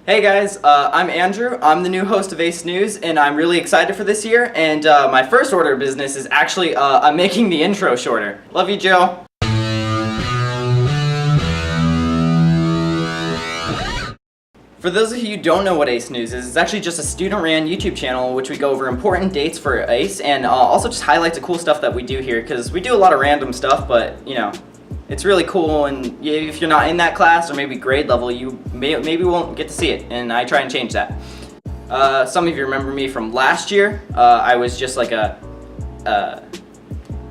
Hey guys, I'm Andrew. I'm the new host of A.C.E News, and I'm really excited for this year. And my first order of business is actually I'm making the intro shorter. Love you, Joe. For those of you who don't know what A.C.E News is, it's actually just a student-ran YouTube channel in which we go over important dates for A.C.E and also just highlights the cool stuff that we do here, because we do a lot of random stuff, but you know, it's really cool, and if you're not in that class or maybe grade level, you maybe won't get to see it, and I try and change that. Some of you remember me from last year. I was just like a,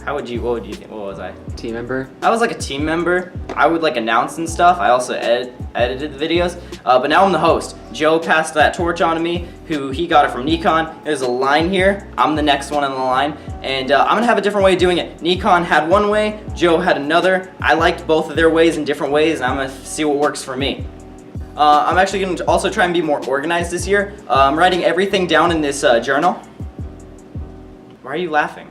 what would you think, what was I? Team member? I was like a team member. I would like announce and stuff. I also edited the videos, but now I'm the host. Joe passed that torch on to me, he got it from Nikon. There's a line here. I'm the next one on the line, and I'm gonna have a different way of doing it. Nikon had one way, Joe had another. I liked both of their ways in different ways, and I'm gonna see what works for me. I'm actually gonna also try and be more organized this year. I'm writing everything down in this journal. Why are you laughing?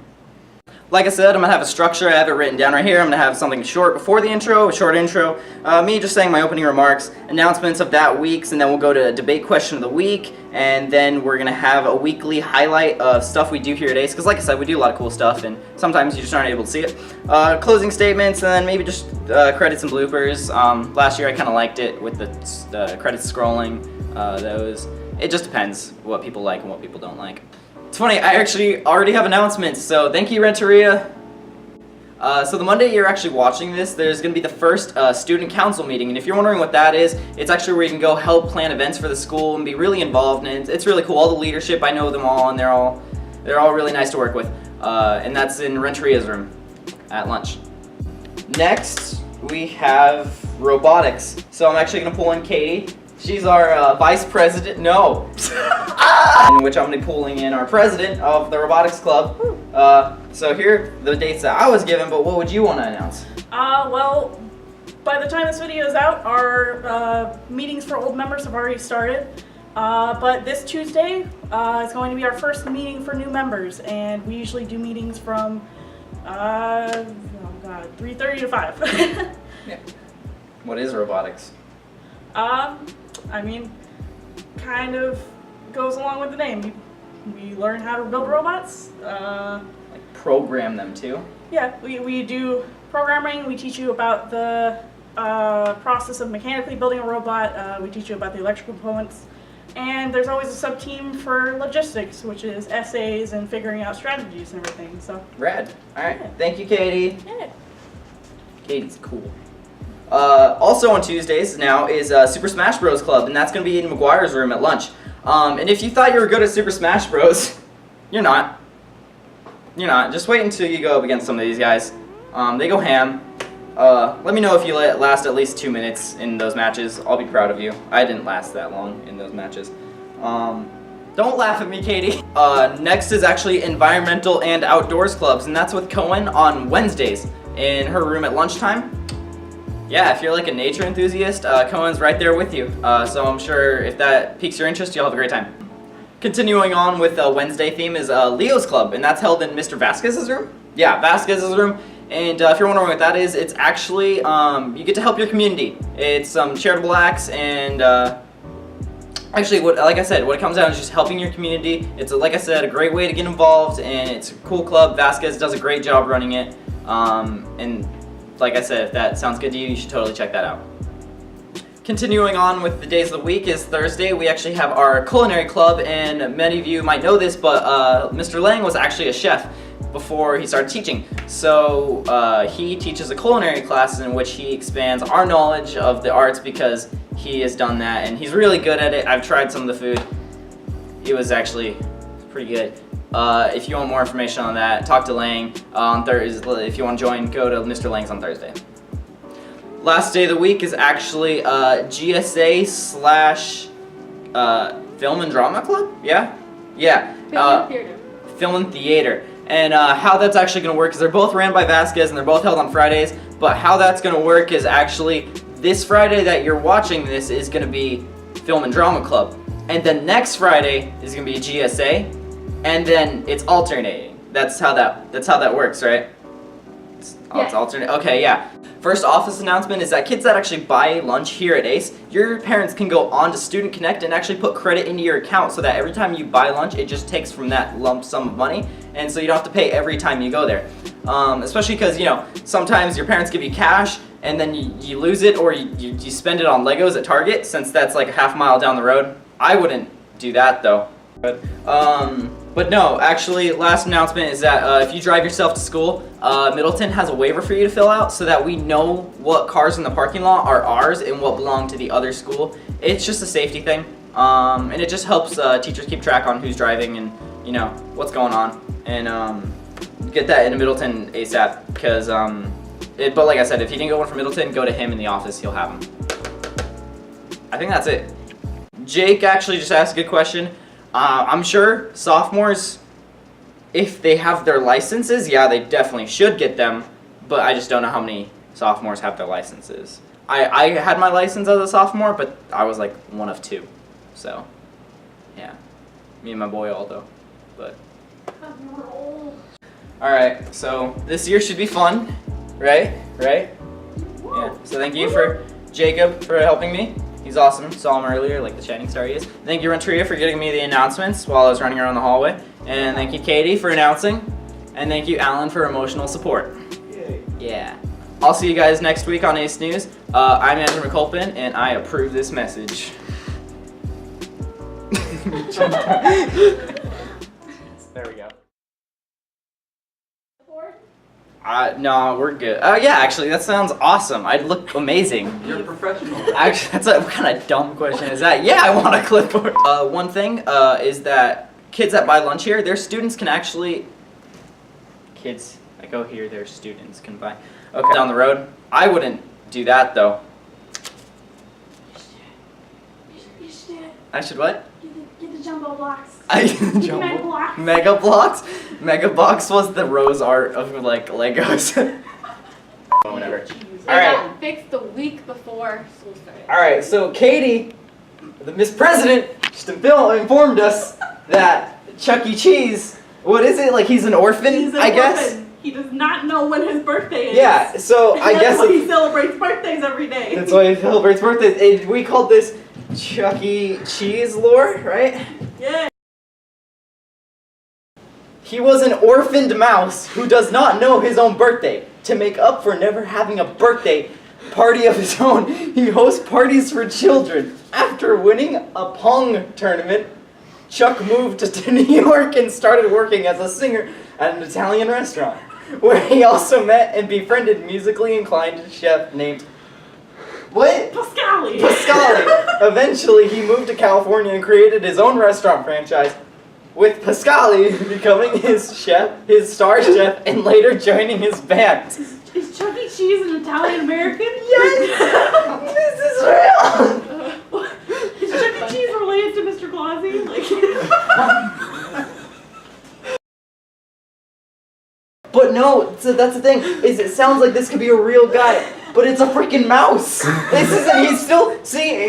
Like I said, I'm gonna have a structure. I have it written down right here. I'm gonna have something short before the intro, a short intro, me just saying my opening remarks, announcements of that week's, and then we'll go to debate question of the week, and then we're gonna have a weekly highlight of stuff we do here at A.C.E, because like I said, we do a lot of cool stuff, and sometimes you just aren't able to see it. Closing statements, and then maybe just credits and bloopers. Last year I kind of liked it with the credits scrolling, those. It just depends what people like and what people don't like. It's funny, I actually already have announcements, so thank you, Renteria. So the Monday you're actually watching this, there's going to be the first student council meeting, and if you're wondering what that is, it's actually where you can go help plan events for the school and be really involved, and it's really cool. All the leadership, I know them all, and they're all really nice to work with, and that's in Renteria's room at lunch. Next, we have robotics. So I'm actually going to pull in Katie. She's our vice president, no, in which I'm going to be pulling in our president of the robotics club. So here are the dates that I was given, but what would you want to announce? Well, by the time this video is out, our meetings for old members have already started. But this Tuesday is going to be our first meeting for new members, and we usually do meetings from 3:30 to 5. Yeah. What is robotics? I mean, kind of goes along with the name. We learn how to build robots. Like program them too? Yeah, we do programming. We teach you about the process of mechanically building a robot. We teach you about the electrical components. And there's always a sub-team for logistics, which is essays and figuring out strategies and everything. So Rad. Alright, yeah. Thank you, Katie. Yeah. Katie's cool. Also on Tuesdays now is Super Smash Bros. Club, and that's going to be in McGuire's room at lunch. And if you thought you were good at Super Smash Bros., you're not. You're not. Just wait until you go up against some of these guys. They go ham. Let me know if you last at least 2 minutes in those matches. I'll be proud of you. I didn't last that long in those matches. Don't laugh at me, Katie. Next is actually Environmental and Outdoors Clubs, and that's with Cohen on Wednesdays in her room at lunchtime. Yeah, if you're like a nature enthusiast, Cohen's right there with you. So I'm sure if that piques your interest, you'll have a great time. Continuing on with the Wednesday theme is Leo's Club, and that's held in Mr. VASQUEZ'S room. Yeah, VASQUEZ'S room. And if you're wondering what that is, it's actually, you get to help your community. It's some charitable acts, and actually, like I said, what it comes down is just helping your community. It's, like I said, a great way to get involved, and it's a cool club. VASQUEZ does a great job running it, and like I said, if that sounds good to you, you should totally check that out. Continuing on with the days of the week is Thursday. We actually have our culinary club, and many of you might know this, but Mr. Lang was actually a chef before he started teaching. So he teaches a culinary class in which he expands our knowledge of the arts, because he has done that, and he's really good at it. I've tried some of the food. It was actually pretty good. If you want more information on that, talk to Lang on Thursday. If you want to join, go to Mr. Lang's on Thursday. Last day of the week is actually GSA / Film and Drama Club? Yeah? Yeah. Film and theater. Film and theater. And how that's actually going to work is they're both ran by VASQUEZ, and they're both held on Fridays. But how that's going to work is actually this Friday that you're watching this is going to be Film and Drama Club. And then next Friday is going to be GSA. And then it's alternating. That's how that works, right? It's alternate. Okay, yeah. First office announcement is that kids that actually buy lunch here at ACE, your parents can go on to Student Connect and actually put credit into your account so that every time you buy lunch, it just takes from that lump sum of money, and so you don't have to pay every time you go there. Especially because, you know, sometimes your parents give you cash and then you lose it, or you spend it on Legos at Target, since that's like a half mile down the road. I wouldn't do that though. But no, actually, last announcement is that if you drive yourself to school, Middleton has a waiver for you to fill out so that we know what cars in the parking lot are ours and what belong to the other school. It's just a safety thing, and it just helps teachers keep track on who's driving and, you know, what's going on, and get that into Middleton ASAP, because but like I said, if you didn't get one from Middleton, go to him in the office, he'll have them. I think that's it. Jake actually just asked a good question. I'm sure sophomores, if they have their licenses, yeah, they definitely should get them, but I just don't know how many sophomores have their licenses. I had my license as a sophomore, but I was like one of two, so yeah, me and my boy Aldo, but. Alright, so this year should be fun, right? Yeah, so thank you for Jacob for helping me. He's awesome. Saw him earlier, like the shining star he is. Thank you, Renteria, for getting me the announcements while I was running around the hallway. And thank you, Katie, for announcing. And thank you, Alan, for emotional support. Yay. Yeah. I'll see you guys next week on ACE News. I'm Andrew McCulpin, and I approve this message. There we go. No, we're good. Oh yeah, actually, that sounds awesome. I'd look amazing. You're a professional. Actually, that's what kind of dumb question is that? Yeah, I want a clipboard. One thing is that kids that buy lunch here, their students can actually. Kids that go here, their students can buy. Okay, down the road. I wouldn't do that though. You should I should what? get the jumbo blocks. Mega blocks. Mega blocks. Mega box was the rose art of like Legos. Whatever. All right. Got fixed the week before school started. All right. So Katie, the Miss President, just informed us that Chuck E. Cheese. What is it? Like he's an orphan? He's an I guess. orphan. He does not know when his birthday is. Yeah. So I guess that's why he celebrates birthdays every day. That's why he celebrates birthdays. And we called this Chuck E. Cheese lore, right? Yeah. He was an orphaned mouse who does not know his own birthday. To make up for never having a birthday party of his own, he hosts parties for children. After winning a Pong tournament, Chuck moved to New York and started working as a singer at an Italian restaurant, where he also met and befriended musically inclined chef named what? Pascali. Eventually, he moved to California and created his own restaurant franchise, with Pascali becoming his star chef, and later joining his band. Is Chuck E. Cheese an Italian American? Yes! This is real! Is Chuck E. Cheese related to Mr. Clausy? But no, so that's the thing, is it sounds like this could be a real guy, but it's a freaking mouse. This isn't, he's still,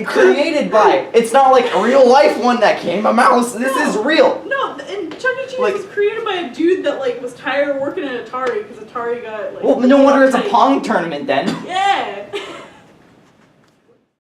created by. It's not like a real life one that came a mouse. This is real. No, and Chuck E. Cheese was created by a dude that was tired of working at Atari because Atari got Well, no wonder it's a Pong tournament then. Yeah.